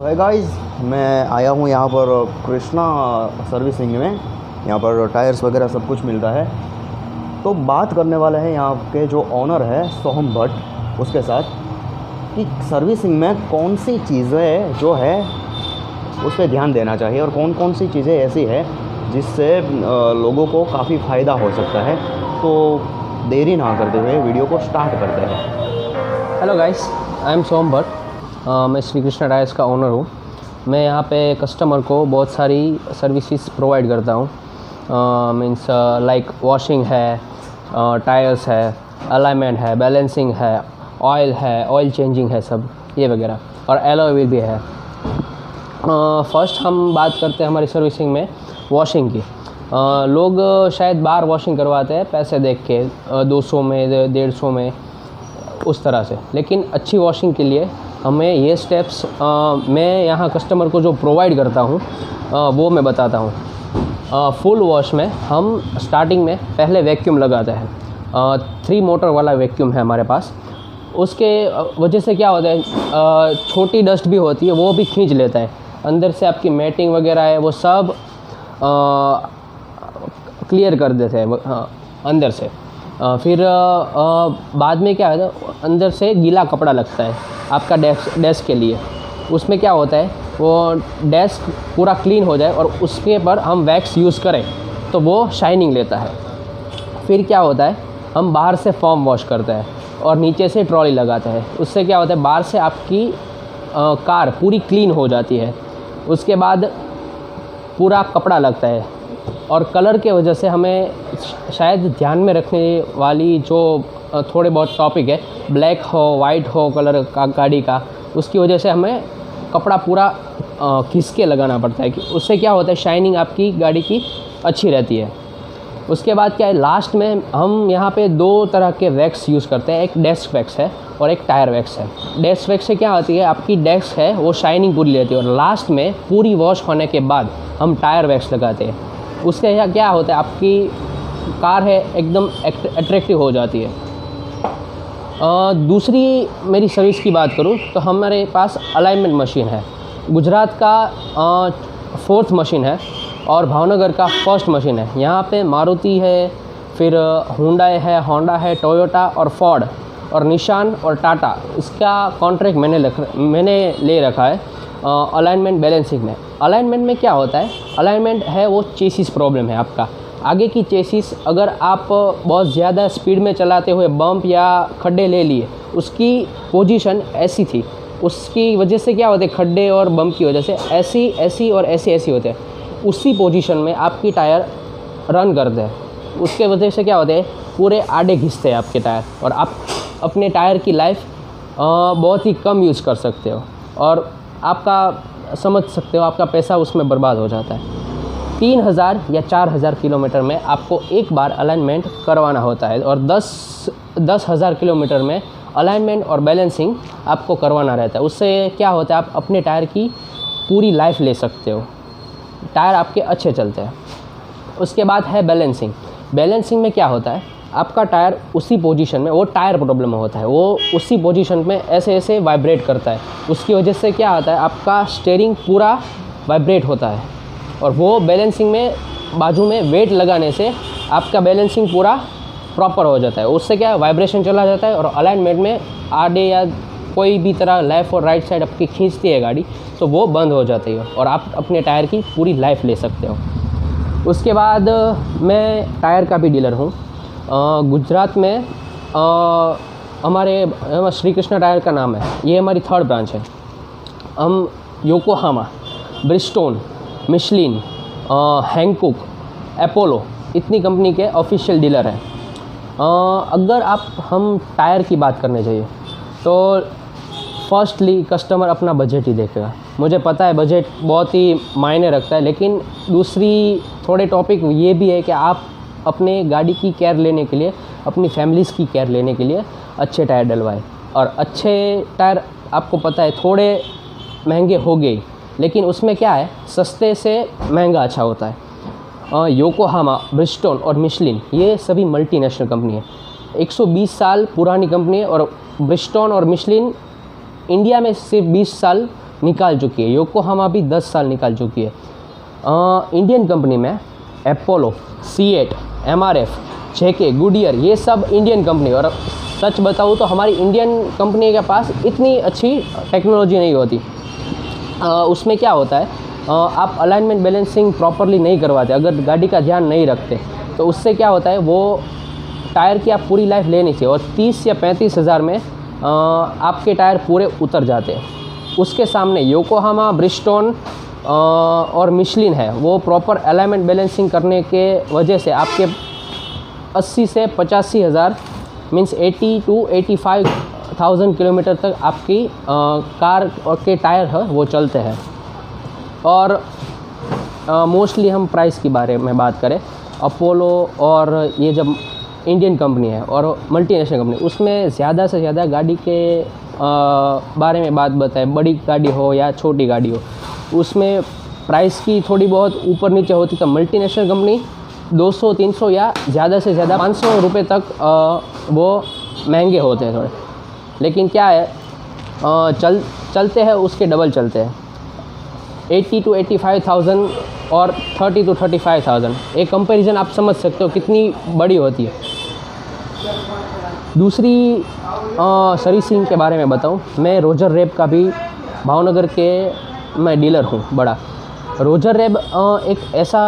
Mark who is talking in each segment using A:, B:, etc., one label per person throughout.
A: Hi guys, मैं आया हूँ यहाँ पर कृष्णा सर्विसिंग में। यहाँ पर टायर्स वगैरह सब कुछ मिलता है। तो बात करने वाले हैं यहाँ के जो ऑनर है सोहम भट्ट, उसके साथ कि सर्विसिंग में कौन सी चीज़ें जो है उस पर ध्यान देना चाहिए और कौन कौन सी चीज़ें ऐसी है जिससे लोगों को काफ़ी फ़ायदा हो सकता है। तो देरी ना करते हुए वीडियो को स्टार्ट करते हैं।
B: हेलो गाइस, आई एम सोहम भट्ट। मैं श्री कृष्णा टायर्स का ओनर हूँ। मैं यहाँ पे कस्टमर को बहुत सारी सर्विसेज प्रोवाइड करता हूँ। मीन्स लाइक वॉशिंग है, टायर्स है, अलाइनमेंट है, बैलेंसिंग है, ऑयल चेंजिंग है, सब ये वगैरह, और एलॉय व्हील भी है। फर्स्ट हम बात करते हैं हमारी सर्विसिंग में वॉशिंग की। लोग शायद बाहर वॉशिंग करवाते हैं पैसे देख के, 200 में, 150 में, उस तरह से। लेकिन अच्छी वॉशिंग के लिए हमें ये स्टेप्स मैं यहाँ कस्टमर को जो प्रोवाइड करता हूँ वो मैं बताता हूँ। फुल वॉश में हम स्टार्टिंग में पहले वैक्यूम लगाते हैं। 3 मोटर वाला वैक्यूम है हमारे पास। उसके वजह से क्या होता है, छोटी डस्ट भी होती है वो भी खींच लेता है। अंदर से आपकी मैटिंग वगैरह है वो सब क्लियर कर देते हैं अंदर से। फिर बाद में क्या होता है, अंदर से गीला कपड़ा लगता है आपका डेस्क के लिए। उसमें क्या होता है, वो डेस्क पूरा क्लीन हो जाए और उसके पर हम वैक्स यूज़ करें तो वो शाइनिंग लेता है। फिर क्या होता है, हम बाहर से फॉर्म वॉश करते हैं और नीचे से ट्रॉली लगाते हैं। उससे क्या होता है, बाहर से आपकी कार पूरी क्लीन हो जाती है। उसके बाद पूरा कपड़ा लगता है और कलर के वजह से हमें शायद ध्यान में रखने वाली जो थोड़े बहुत टॉपिक है, ब्लैक हो वाइट हो कलर का गाड़ी का, उसकी वजह से हमें कपड़ा पूरा खींच के लगाना पड़ता है कि उससे क्या होता है, शाइनिंग आपकी गाड़ी की अच्छी रहती है। उसके बाद क्या है, लास्ट में हम यहाँ पे 2 तरह के वैक्स यूज़ करते हैं। एक डेस्क वैक्स है और एक टायर वैक्स है। डेस्क वैक्स से क्या होती है, आपकी डेस्क है वो शाइनिंग पूरी लेती है और लास्ट में पूरी वॉश होने के बाद हम टायर वैक्स लगाते हैं। उससे क्या होता है, आपकी कार है एकदम अट्रैक्टिव हो जाती है। दूसरी मेरी सर्विस की बात करूँ तो हमारे पास अलाइनमेंट मशीन है। गुजरात का 4th मशीन है और भावनगर का 1st मशीन है। यहाँ पे मारुति है, फिर हुंडई है, होंडा है, टोयोटा और फोर्ड और निशान और टाटा। इसका कॉन्ट्रैक्ट मैंने ले रखा है अलाइनमेंट बैलेंसिंग में। अलाइनमेंट में क्या होता है, अलाइनमेंट है वो चेसिस प्रॉब्लम है आपका। आगे की चेसिस अगर आप बहुत ज़्यादा स्पीड में चलाते हुए बम्प या खड्डे ले लिए, उसकी पोजीशन ऐसी थी, उसकी वजह से क्या होता है, खड्डे और बम्प की वजह से ऐसी और ऐसी होते हैं। उसी पोजीशन में आपकी टायर रन करते हैं। उसके वजह से क्या होता है, पूरे आड़े घिसते हैं आपके टायर और आप अपने टायर की लाइफ बहुत ही कम यूज़ कर सकते हो और आपका समझ सकते हो आपका पैसा उसमें बर्बाद हो जाता है। 3000 या 4000 किलोमीटर में आपको एक बार अलाइनमेंट करवाना होता है और 10,000 किलोमीटर में अलाइनमेंट और बैलेंसिंग आपको करवाना रहता है। उससे क्या होता है, आप अपने टायर की पूरी लाइफ ले सकते हो, टायर आपके अच्छे चलते हैं। उसके बाद है बैलेंसिंग। बैलेंसिंग में क्या होता है, आपका टायर उसी पोजीशन में, वो टायर प्रॉब्लम होता है, वो उसी पोजीशन में ऐसे वाइब्रेट करता है। उसकी वजह से क्या होता है, आपका स्टीयरिंग पूरा वाइब्रेट होता है और वो बैलेंसिंग में बाजू में वेट लगाने से आपका बैलेंसिंग पूरा प्रॉपर हो जाता है। उससे क्या है, वाइब्रेशन चला जाता है और अलाइनमेंट में आड़े या कोई भी तरह लेफ़्ट और राइट साइड आपकी खींचती है गाड़ी तो वो बंद हो जाती है और आप अपने टायर की पूरी लाइफ ले सकते हो। उसके बाद मैं टायर का भी डीलर हूँ। गुजरात में हमारे श्री कृष्णा टायर का नाम है, ये हमारी 3rd ब्रांच है। हम Yokohama, Bridgestone, Michelin, Hancock, Apollo इतनी कंपनी के ऑफिशियल डीलर हैं। अगर हम टायर की बात करने चाहिए तो फर्स्टली कस्टमर अपना बजट ही देखेगा। मुझे पता है बजट बहुत ही मायने रखता है, लेकिन दूसरी थोड़े टॉपिक ये भी है कि आप अपने गाड़ी की केयर लेने के लिए, अपनी फैमिलीज़ की केयर लेने के लिए अच्छे टायर डलवाएं। और अच्छे टायर आपको पता है थोड़े महंगे हो गए, लेकिन उसमें क्या है, सस्ते से महंगा अच्छा होता है। योकोहामा, ब्रिजस्टोन और मिशलिन ये सभी मल्टीनेशनल कंपनी है। 120 साल पुरानी कंपनी है और ब्रिजस्टोन और मिशलिन इंडिया में सिर्फ 20 साल निकाल चुकी है। योकोहामा भी 10 साल निकाल चुकी है। इंडियन कंपनी में अपोलो, सीएट, एमआरएफ, जेके, गुडियर, ये सब इंडियन कंपनी। और सच बताऊँ तो हमारी इंडियन कंपनी के पास इतनी अच्छी टेक्नोलॉजी नहीं होती। उसमें क्या होता है, आप अलाइनमेंट बैलेंसिंग प्रॉपरली नहीं करवाते, अगर गाड़ी का ध्यान नहीं रखते तो उससे क्या होता है, वो टायर की आप पूरी लाइफ ले नहीं चाहिए और 30 या 35 हज़ार में आपके टायर पूरे उतर जाते हैं। उसके सामने योकोहामा, ब्रिजस्टोन और मिशलिन है, वो प्रॉपर अलाइनमेंट बैलेंसिंग करने के वजह से आपके 80 से 85 हज़ार मीन्स 80 to 85,000 किलोमीटर तक आपकी कार और के टायर है वो चलते हैं। और मोस्टली हम प्राइस के बारे में बात करें, अपोलो और ये जब इंडियन कंपनी है और मल्टीनेशनल कंपनी, उसमें ज़्यादा से ज़्यादा गाड़ी के बारे में बात बताएं, बड़ी गाड़ी हो या छोटी गाड़ी हो, उसमें प्राइस की थोड़ी बहुत ऊपर नीचे होती। तो मल्टीनेशनल कंपनी 200, 300 या ज़्यादा से ज़्यादा 500 रुपये तक वो महंगे होते हैं थोड़े। लेकिन क्या है, चलते हैं उसके डबल चलते हैं। 80 to 85,000 और 30 to 35,000, एक कंपैरिजन आप समझ सकते हो कितनी बड़ी होती है। दूसरी सर्विसिंग के बारे में बताऊं, मैं रोजर रैब का भी भावनगर के मैं डीलर हूं बड़ा। रोजर रैब एक ऐसा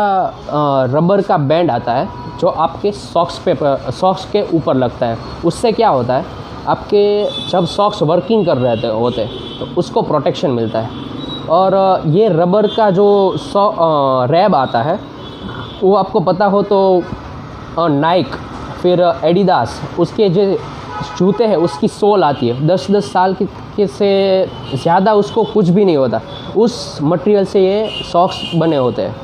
B: रबर का बैंड आता है जो आपके सॉक्स के ऊपर लगता है। उससे क्या होता है, आपके जब सॉक्स वर्किंग कर रहे होते तो उसको प्रोटेक्शन मिलता है। और ये रबर का जो रैब आता है वो आपको पता हो तो नाइक, फिर एडिडास, उसके जो जूते हैं उसकी सोल आती है, 10-10 साल के से ज़्यादा उसको कुछ भी नहीं होता। उस मटेरियल से ये सॉक्स बने होते हैं,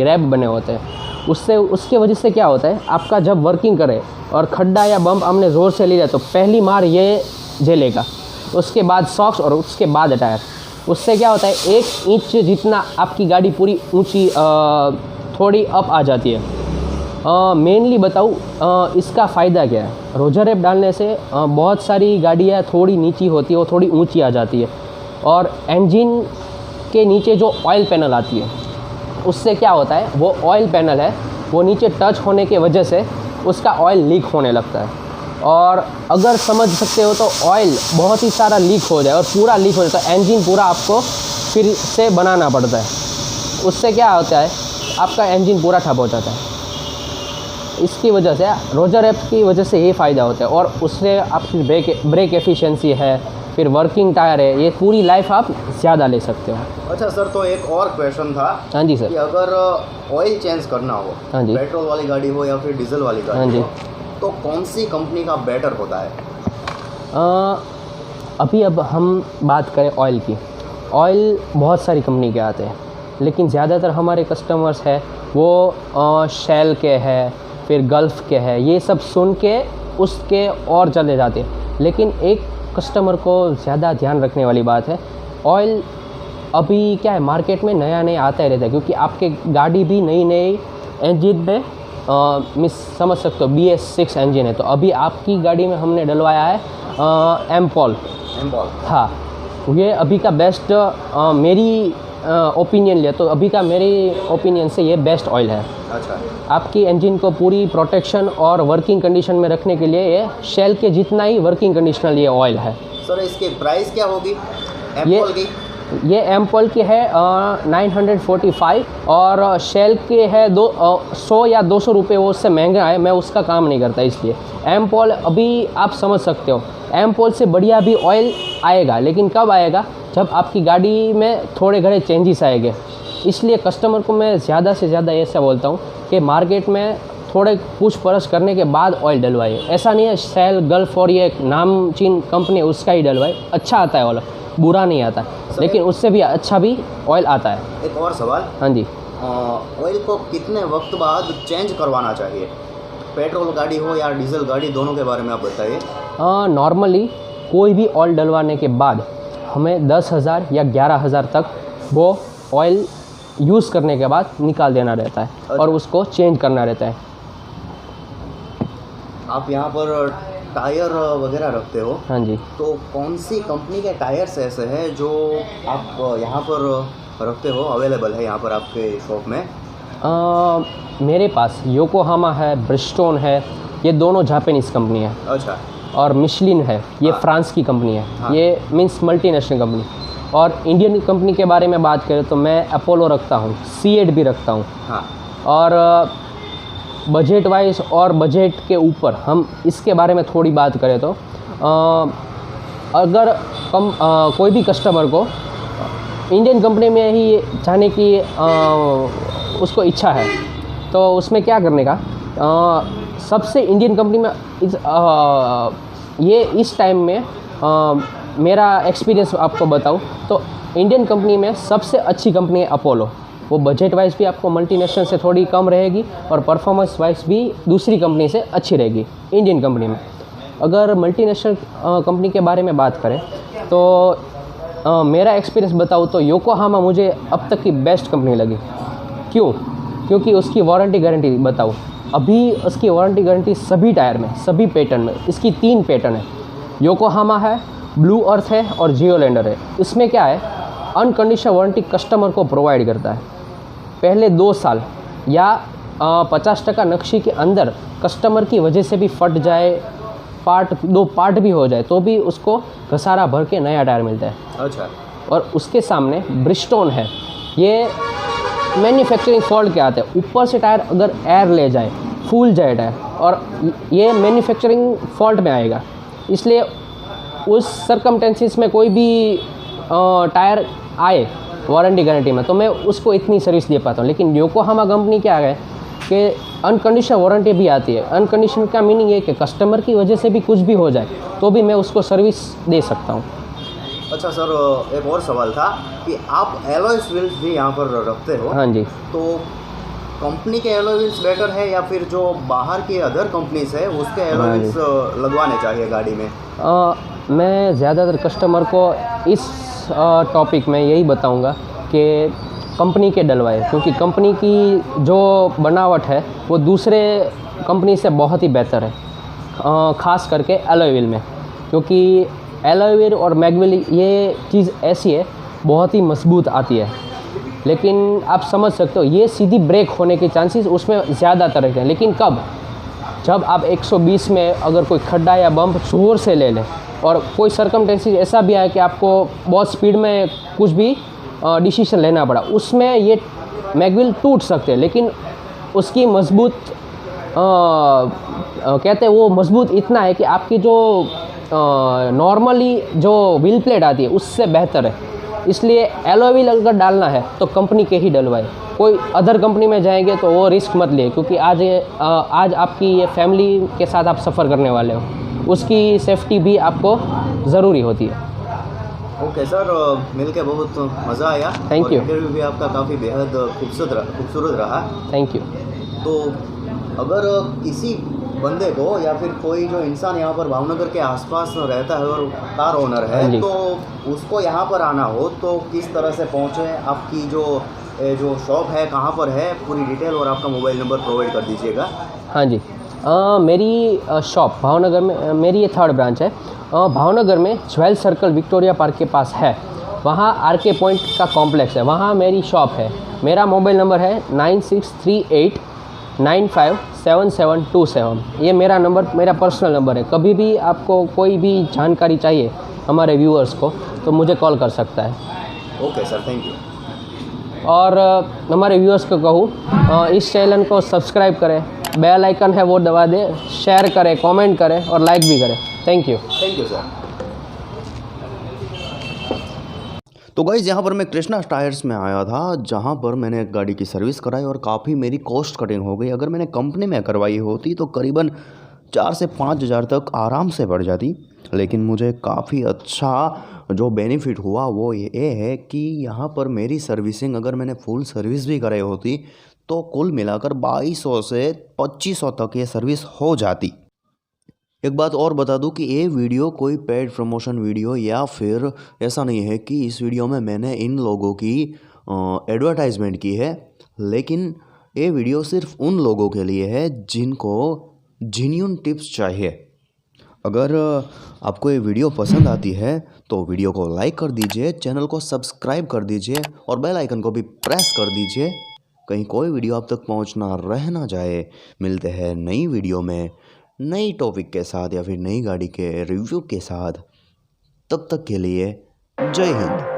B: रैब बने होते हैं। उसके वजह से क्या होता है, आपका जब वर्किंग करे और खड्डा या बम्प हमने ज़ोर से लिया तो पहली मार ये झेलेगा, उसके बाद सॉक्स और उसके बाद टायर। उससे क्या होता है, 1 इंच जितना आपकी गाड़ी पूरी ऊंची थोड़ी अप आ जाती है। मेनली बताऊँ इसका फ़ायदा क्या है, रोजर रैप डालने से बहुत सारी गाड़ियाँ थोड़ी नीची होती है, वो थोड़ी ऊंची आ जाती है। और इंजन के नीचे जो ऑयल पैनल आती है, उससे क्या होता है, वो ऑयल पैनल है वो नीचे टच होने के वजह से उसका ऑयल लीक होने लगता है। और अगर समझ सकते हो तो ऑयल बहुत ही सारा लीक हो जाए और पूरा लीक हो जाए तो इंजन पूरा आपको फिर से बनाना पड़ता है। उससे क्या होता है, आपका इंजन पूरा ठप हो जाता है। इसकी वजह से रोजर रैप की वजह से ये फ़ायदा होता है। और उससे आपकी ब्रेक एफिशिएंसी है, फिर वर्किंग टायर है, ये पूरी लाइफ आप ज़्यादा ले सकते हो।
A: अच्छा सर, तो एक और क्वेश्चन था।
B: हाँ जी सर।
A: कि अगर ऑयल चेंज करना हो,
B: हाँ जी,
A: पेट्रोल वाली गाड़ी हो या फिर डीजल वाली गाड़ी, हाँ जी, हो, तो कौन सी कंपनी का बेटर होता है?
B: अभी अब हम बात करें ऑयल की, ऑयल बहुत सारी कंपनी के आते हैं, लेकिन ज़्यादातर हमारे कस्टमर्स है वो शेल के है, फिर गल्फ़ के है, ये सब सुन के उसके और चले जाते हैं। लेकिन एक कस्टमर को ज़्यादा ध्यान रखने वाली बात है, ऑयल अभी क्या है, मार्केट में नया नया आता ही रहता है, क्योंकि आपके गाड़ी भी नई नई इंजन में मिस समझ सकते हो BS6 इंजन है। तो अभी आपकी गाड़ी में हमने डलवाया है एम्पॉल। हाँ, ये अभी का बेस्ट मेरी ओपिनियन लिया तो अभी का मेरी ओपिनियन से ये बेस्ट ऑयल है।
A: अच्छा। आपकी
B: इंजन को पूरी प्रोटेक्शन और वर्किंग कंडीशन में रखने के लिए ये शेल के जितना ही वर्किंग कंडीशनल ये ऑयल है।
A: सर, इसकी प्राइस क्या होगी एम्पॉल की?
B: ये एम्पॉल की है 945 और शेल के है 100 या 200 रुपये, वो उससे महंगा है, मैं उसका काम नहीं करता। इसलिए एम्पॉल अभी आप समझ सकते हो, एम्पॉल से बढ़िया भी ऑयल आएगा, लेकिन कब आएगा, जब आपकी गाड़ी में थोड़े घड़े चेंजेस आएंगे। इसलिए कस्टमर को मैं ज़्यादा से ज़्यादा ऐसा बोलता हूँ कि मार्केट में थोड़े पूछ परछ करने के बाद ऑयल डलवाइए। ऐसा नहीं है शेल, गल्फ और ये नामचीन कंपनी उसका ही डलवाए, अच्छा आता है ऑयल, बुरा नहीं आता, लेकिन उससे भी अच्छा भी ऑयल आता है।
A: एक और सवाल।
B: हाँ जी।
A: ऑयल को कितने वक्त बाद चेंज करवाना चाहिए, पेट्रोल गाड़ी हो या डीजल गाड़ी, दोनों के बारे में आप बताइए।
B: नॉर्मली कोई भी ऑयल डलवाने के बाद हमें 10,000 या 11,000 तक वो ऑयल यूज़ करने के बाद निकाल देना रहता है और उसको चेंज करना रहता है।
A: आप यहाँ पर टायर वगैरह रखते हो,
B: हाँ जी।
A: तो कौन सी कंपनी के टायर्स ऐसे हैं जो आप यहाँ पर रखते हो, अवेलेबल है यहाँ पर आपके शॉप में?
B: मेरे पास योकोहामा है, ब्रिजस्टोन है, ये दोनों जापानीज़ कंपनी है।
A: अच्छा।
B: और मिशलिन है, ये
A: हाँ।
B: फ्रांस की कंपनी है।
A: हाँ।
B: ये मीन्स मल्टीनेशनल कंपनी। और इंडियन कंपनी के बारे में बात करें तो मैं अपोलो रखता हूँ, C8 भी रखता हूँ।
A: हाँ।
B: और बजट वाइज और बजट के ऊपर हम इसके बारे में थोड़ी बात करें तो अगर कोई भी कस्टमर को इंडियन कंपनी में ही जाने की उसको इच्छा है, तो उसमें क्या करने का, सबसे इंडियन कंपनी में ये इस टाइम में मेरा एक्सपीरियंस आपको बताऊं तो इंडियन कंपनी में सबसे अच्छी कंपनी है अपोलो। वो बजट वाइज भी आपको मल्टीनेशनल से थोड़ी कम रहेगी और परफॉर्मेंस वाइज भी दूसरी कंपनी से अच्छी रहेगी इंडियन कंपनी में। अगर मल्टीनेशनल कंपनी के बारे में बात करें तो मेरा एक्सपीरियंस बताऊँ तो योकोहामा मुझे अब तक की बेस्ट कंपनी लगी। क्यों? क्योंकि उसकी वारंटी गारंटी बताऊँ, अभी उसकी वारंटी गारंटी सभी टायर में, सभी पैटर्न में, इसकी 3 पैटर्न है। योकोहामा है, ब्लू अर्थ है और जियोलैंडर है। इसमें क्या है, अनकंडीशनल वारंटी कस्टमर को प्रोवाइड करता है। पहले 2 साल या 50% नक्शी के अंदर कस्टमर की वजह से भी फट जाए, दो पार्ट भी हो जाए, तो भी उसको घसारा भर के नया टायर मिलता है।
A: अच्छा।
B: और उसके सामने ब्रिजस्टोन है। ये मैन्युफैक्चरिंग फॉल्ट क्या आते हैं, ऊपर से टायर अगर एयर ले जाए, फूल जाए टायर, और ये मैन्युफैक्चरिंग फॉल्ट में आएगा। इसलिए उस सरकमटेंसेस में कोई भी टायर आए वारंटी गारंटी में, तो मैं उसको इतनी सर्विस दे पाता हूँ। लेकिन योकोहामा कंपनी क्या है कि अनकंडीशनल वारंटी भी आती है। अनकंडीशनल का मीनिंग ये कि कस्टमर की वजह से भी कुछ भी हो जाए तो भी मैं उसको सर्विस दे सकता हूँ।
A: अच्छा सर, एक और सवाल था कि आप एलॉय व्हील्स भी यहाँ पर रखते हो।
B: हाँ जी।
A: तो कंपनी के एलॉय व्हील्स बेटर है या फिर जो बाहर की अदर कंपनीज है उसके एलॉय व्हील्स लगवाने चाहिए गाड़ी में?
B: मैं ज़्यादातर कस्टमर को इस टॉपिक में यही बताऊंगा कि कंपनी के डलवाए, क्योंकि कंपनी की जो बनावट है वो दूसरे कंपनी से बहुत ही बेहतर है, ख़ास करके एलॉय व्हील में। क्योंकि एलॉय व्हील और मैगविल ये चीज़ ऐसी है, बहुत ही मजबूत आती है। लेकिन आप समझ सकते हो ये सीधी ब्रेक होने के चांसेस उसमें ज़्यादातर रहते हैं। लेकिन कब? जब आप 120 में अगर कोई खड्डा या बम्प ज़ोर से ले लें और कोई सरकमटेंसेस ऐसा भी आए कि आपको बहुत स्पीड में कुछ भी डिसीजन लेना पड़ा, उसमें ये मैगविल टूट सकते हैं। लेकिन उसकी मजबूत कहते हैं वो मजबूत इतना है कि आपकी जो नॉर्मली जो व्हील प्लेट आती है उससे बेहतर है। इसलिए एलॉय व्हील अगर डालना है तो कंपनी के ही डलवाए। कोई अदर कंपनी में जाएंगे तो वो रिस्क मत लिए, क्योंकि आज आपकी ये फैमिली के साथ आप सफ़र करने वाले हो, उसकी सेफ्टी भी आपको ज़रूरी होती है।
A: ओके सर, मिलके बहुत मज़ा आया।
B: Thank you.
A: इंटरव्यू भी आपका काफ़ी बेहद खूबसूरत रहा।
B: Thank you.
A: तो अगर किसी बंदे को या फिर कोई जो इंसान यहाँ पर भावनगर के आसपास रहता है और कार ओनर है, तो उसको यहाँ पर आना हो तो किस तरह से पहुँचे? आपकी जो शॉप है कहाँ पर है, पूरी डिटेल और आपका मोबाइल नंबर प्रोवाइड कर दीजिएगा।
B: हाँ जी, मेरी शॉप भावनगर में, मेरी ये 3rd ब्रांच है। भावनगर में ज्वेल सर्कल विक्टोरिया पार्क के पास है, वहाँ आरके पॉइंट का कॉम्प्लेक्स है, वहाँ मेरी शॉप है। मेरा मोबाइल नंबर है 9638957727। ये मेरा नंबर, मेरा पर्सनल नंबर है। कभी भी आपको कोई भी जानकारी चाहिए हमारे व्यूअर्स को तो मुझे कॉल कर सकता है।
A: Okay sir, thank you.
B: और हमारे व्यूअर्स को कहूँ इस चैनल को सब्सक्राइब करें, बेल आइकन है वो दबा दें, शेयर करें, कमेंट करें और लाइक भी करें। Thank you
A: sir. तो गाइज़, यहाँ पर मैं कृष्णा टायर्स में आया था, जहाँ पर मैंने एक गाड़ी की सर्विस कराई और काफ़ी मेरी कॉस्ट कटिंग हो गई। अगर मैंने कंपनी में करवाई होती तो करीबन 4 से 5 हज़ार तक आराम से बढ़ जाती। लेकिन मुझे काफ़ी अच्छा जो बेनिफिट हुआ वो ये है कि यहाँ पर मेरी सर्विसिंग अगर मैंने फुल सर्विस भी कराई होती तो कुल मिलाकर 2200 से 2500 तक ये सर्विस हो जाती। एक बात और बता दूं कि ये वीडियो कोई पेड प्रमोशन वीडियो या फिर ऐसा नहीं है कि इस वीडियो में मैंने इन लोगों की एडवर्टाइजमेंट की है, लेकिन ये वीडियो सिर्फ उन लोगों के लिए है जिनको जेन्युइन टिप्स चाहिए। अगर आपको ये वीडियो पसंद आती है तो वीडियो को लाइक कर दीजिए, चैनल को सब्सक्राइब कर दीजिए और बेल आइकन को भी प्रेस कर दीजिए, कहीं कोई वीडियो आप तक पहुंचना रह ना जाए। मिलते हैं नई वीडियो में नई टॉपिक के साथ या फिर नई गाड़ी के रिव्यू के साथ। तब तक के लिए जय हिंद।